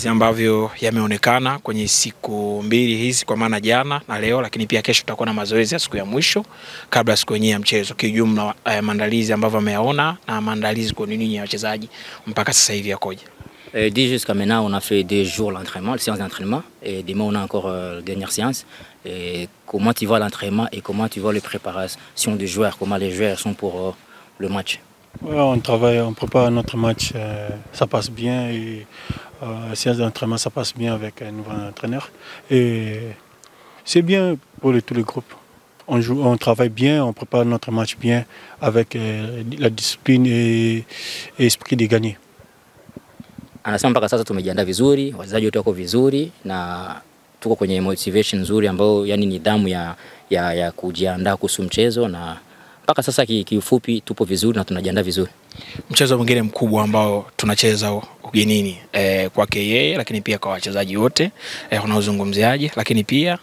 ambavyo yameonekana kwenye siku mbili hizi, kwa maana jana na leo, lakini pia kesho tutakuwa na mazoezi ya siku ya mwisho kabla siku yenyewe ya mchezo. Kijumla maandalizi ambavyo ameyaona na maandalizi kwa nini ya wachezaji mpaka sasa hivi yakoje? Dès jusqu'à maintenant, on a fait 2 jours l'entraînement, les séances d'entraînement, et demain on a encore la dernière séance. Et comment tu vois l'entraînement et comment tu vois les préparations des joueurs, comment les joueurs sont pour le match? Ouais, on travaille, on prépare notre match, ça passe bien, et la séance d'entraînement ça passe bien avec un nouveau entraîneur. Et c'est bien pour tous les groupes. On joue, on travaille bien, on prépare notre match bien avec la discipline et esprit de gagner. Anasema mpaka sasa tumejiandaa vizuri, wachezaji wote wako vizuri na tuko kwenye motivation nzuri ambayo yani nidhamu ya kujiandaa kuhusu mchezo, na mpaka sasa kiufupi tupo vizuri na tunajiandaa vizuri. Mchezo mwingine mkubwa ambao tunacheza ugenini kwake yeye, lakini pia kwa wachezaji wote unaozungumziaje, lakini pia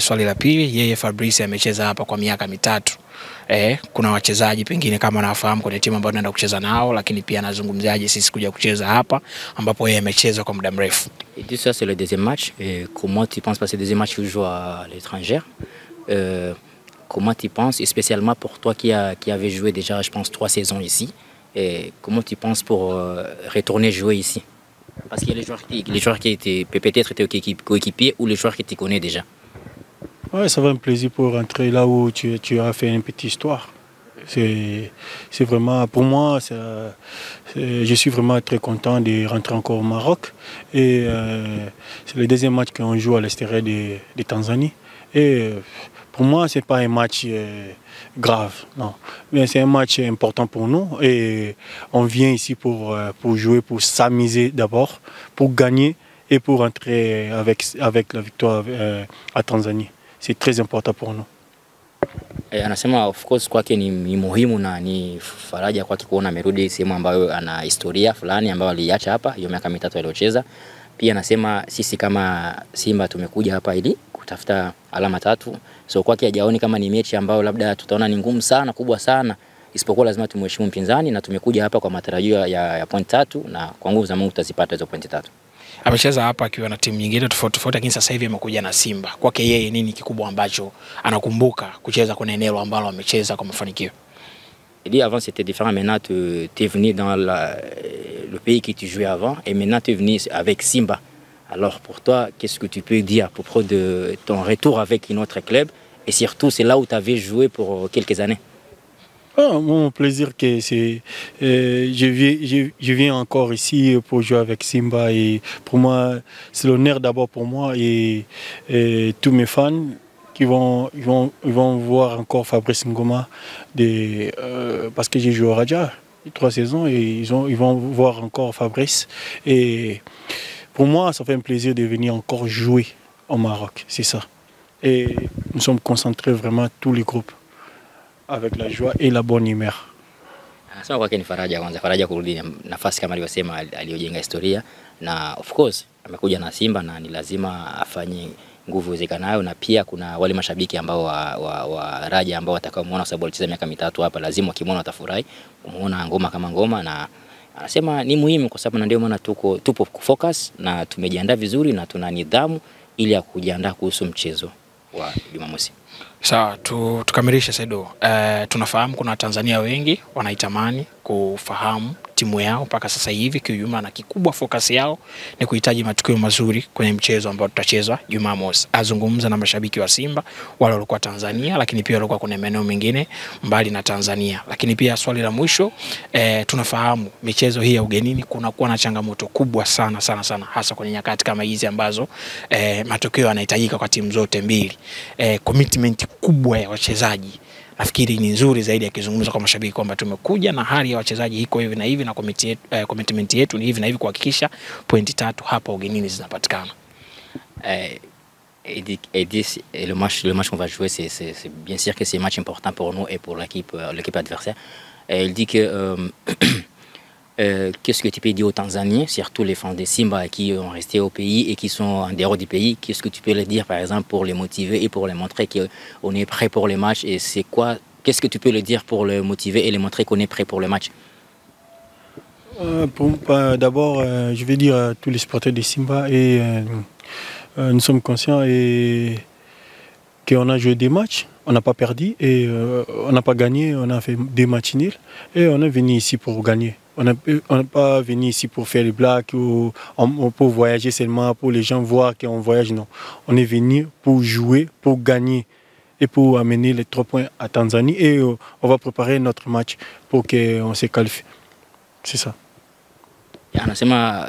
swali la pili, yeye Fabrice amecheza hapa kwa miaka 3. Kuna wachezaji pengine kama nafahamu kwenye timu ambayo anaenda kucheza nao, lakini pia anazungumziaje sisi kuja kucheza hapa ambapo yeye amecheza kwa muda mrefu? Et tout ça c'est le deuxième match. Et comment tu penses passer le deuxième match où joue à l'étranger? Comment tu penses, et spécialement pour toi qui avait joué déjà je pense 3 saisons ici, et comment tu penses pour retourner jouer ici? Parce qu'il y a les joueurs qui étaient peut-être coéquipiers ou les joueurs qui tu connais déjà. Ouais, ça va un plaisir pour rentrer là où tu as fait une petite histoire. C'est vraiment, pour moi, je suis vraiment très content de rentrer encore au Maroc. Et c'est le deuxième match qu'on joue à l'extérieur de Tanzanie. Et pour moi, ce n'est pas un match grave, non. Mais c'est un match important pour nous. Et on vient ici pour jouer, pour s'amuser d'abord, pour gagner et pour rentrer avec la victoire à Tanzanie. C'est très important pour nous. Anasema of course kwake ni muhimu na ni faraja kwake kuona amerudi sehemu ambayo ana historia fulani ambayo aliacha hapa hiyo miaka 3 aliocheza. Pia anasema sisi kama Simba tumekuja hapa ili kutafuta alama 3. So kwake hajaoni kama ni mechi ambayo labda tutaona ni ngumu sana, kubwa sana. Isipokuwa lazima tumheshimu mpinzani na tumekuja hapa kwa matarajio ya point 3 na kwa nguvu za Mungu tutazipata hizo point 3. Amecheza hapa akiwa na timu nyingine tofauti, lakini sasa hivi amekuja na Simba. Kwake yeye nini kikubwa ambacho anakumbuka kucheza kwenye eneo ambalo amecheza kwa mafanikio? Il dit avant c'était différent, maintenant tu es venu dans le pays que tu jouais avant et maintenant tu es venu avec Simba. Alors pour toi, qu'est-ce que tu peux dire à propos de ton retour avec notre club et surtout c'est là où tu avais joué pour quelques années? Mon plaisir que c'est, je viens encore ici pour jouer avec Simba et pour moi c'est l'honneur d'abord pour moi et tous mes fans qui vont voir encore Fabrice Ngoma parce que j'ai joué au Raja 3 saisons et ils vont voir encore Fabrice et pour moi ça fait un plaisir de venir encore jouer au Maroc, c'est ça. Et nous sommes concentrés vraiment tous les groupes avec la joie et la bonne humeur. Anasema kwake ni faraja kurudi nafasi kama alivyosema aliyojenga historia, na of course amekuja na Simba na ni lazima afanye nguvu uwezekanayo, na pia kuna wale mashabiki ambao wa Raja ambao watakaomuona sababu alicheza miaka 3 hapa, lazima wakimuona watafurahi kumuona ngoma kama ngoma, na anasema ni muhimu kwa sababu ndio maana tupo focus na tumejiandaa vizuri na tuna nidhamu ili ya kujiandaa kuhusu mchezo wa Jumamosi. Sawa, tukamilishe Saido. Tunafahamu kuna Tanzania wengi wanaitamani kufahamu timu yao mpaka sasa hivi kiujumla, na kikubwa focus yao ni kuhitaji matokeo mazuri kwenye mchezo ambao tutachezwa Jumamosi. Azungumza na mashabiki wa Simba wale walikuwa Tanzania, lakini pia walikuwa kuna maeneo mengine mbali na Tanzania. Lakini pia swali la mwisho, tunafahamu michezo hii ya ugenini kunakuwa na changamoto kubwa sana hasa kwenye nyakati kama hizi ambazo matokeo yanahitajika kwa timu zote mbili. Commitment kubwa ya wachezaji nafikiri ni nzuri zaidi akizungumza kwa mashabiki kwamba tumekuja na hali ya wachezaji iko hivi na hivi na commitment yetu ni hivi na hivi kuhakikisha pointi 3 hapa ugenini zinapatikana. Et le match qu'on va jouer c'est bien sûr que c'est un match important pour nous et pour l'équipe adversaire. Il dit que qu'est-ce que tu peux dire aux Tanzaniens, surtout les fans de Simba qui ont resté au pays et qui sont en dehors du pays, qu'est-ce que tu peux leur dire par exemple pour les motiver et pour les montrer qu'on est prêt pour les matchs, et c'est quoi Qu'est-ce que tu peux le dire pour le motiver et le montrer qu'on est prêt pour le match? D'abord, je vais dire à tous les supporters de Simba et nous sommes conscients qu'on a joué des matchs, on n'a pas perdu et on n'a pas gagné, on a fait des matchs nuls et on est venu ici pour gagner. On n'est pas venu ici pour faire les blagues ou pour voyager seulement, pour les gens voir qu'on voyage, non. On est venu pour jouer, pour gagner et pour amener les 3 points à Tanzanie et on va préparer notre match pour qu'on se qualifie. C'est ça. Anasema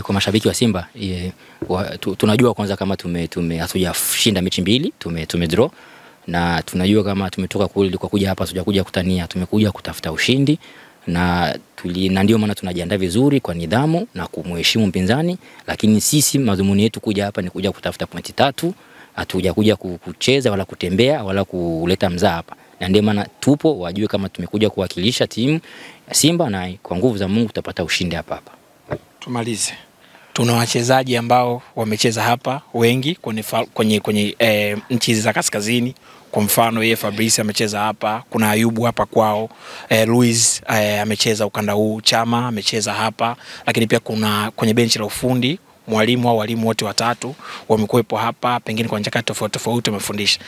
kwa mashabiki wa Simba tunajua kwanza kama hatujashinda mechi mbili, tume draw, na tunajua kama tumetoka kule kwa kuja hapa hatujakuja kutania, tumekuja kutafuta ushindi, na ndio maana tunajiandaa vizuri kwa nidhamu na kumheshimu mpinzani, lakini sisi madhumuni yetu kuja hapa ni kuja kutafuta pointi 3, hatujakuja kucheza wala kutembea wala kuleta mzaa hapa. Na ndio maana tupo wajue kama tumekuja kuwakilisha timu Simba, na kwa nguvu za Mungu tutapata ushindi hapa. Tumalize. Tuna wachezaji ambao wamecheza hapa wengi kwenye nchi za kaskazini. Kwa mfano yeye Fabrice amecheza hapa, kuna Ayubu hapa kwao, Luis amecheza ukanda huu, Chama amecheza hapa, lakini pia kuna kwenye benchi la ufundi mwalimu au walimu wote watatu wamekuwepo hapa, pengine kwa nyakati tofauti tofauti wamefundisha.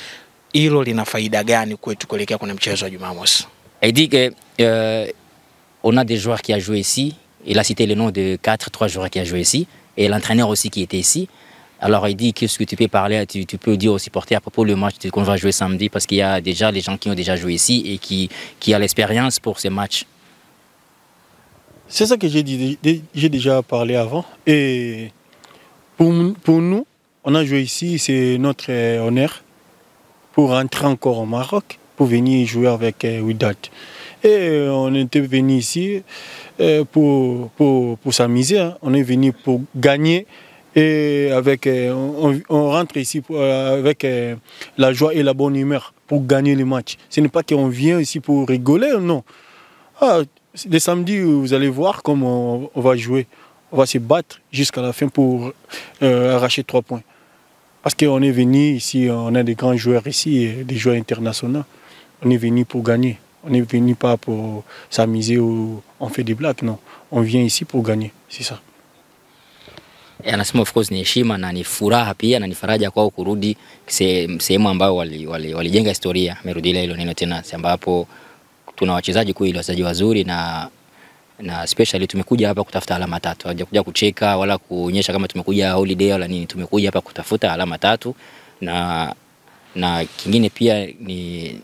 Hilo lina faida gani kwetu kuelekea kwenye mchezo wa Jumamosi? Il dit que on a des joueurs qui a joué ici. Il a cité le nom de 3 joueurs qui a joué ici et l'entraîneur aussi qui était ici. Alors il dit qu'est-ce que tu peux parler, tu peux dire aux supporters à propos du match qu'on va jouer samedi, parce qu'il y a déjà les gens qui ont déjà joué ici et qui a l'expérience pour ces matchs. C'est ça que j'ai déjà parlé avant. Et pour nous, on a joué ici, c'est notre honneur pour rentrer encore au Maroc, pour venir jouer avec Wydad. Et on était venu ici pour s'amuser, hein. On est venu pour gagner et on rentre ici avec la joie et la bonne humeur pour gagner le match. Ce n'est pas qu'on vient ici pour rigoler, non. Le samedi, vous allez voir comment on va jouer. On va se battre jusqu'à la fin pour arracher 3 points. Parce qu'on est venu ici, on a des grands joueurs ici, des joueurs internationaux. On est venu pour gagner. On n'est venu pas pour s'amuser ou on fait des blagues, non. On vient ici pour gagner, c'est ça. Anasema of course ni heshima na ni furaha pia na ni faraja kwao kurudi sehemu ambayo walijenga historia. Amerudia hilo neno tena, ambapo tuna wachezaji kweli, wachezaji wazuri na especially tumekuja hapa kutafuta alama 3. Hajakuja kucheka wala kuonyesha kama tumekuja holiday wala nini. Tumekuja hapa kutafuta alama 3 na kingine pia ni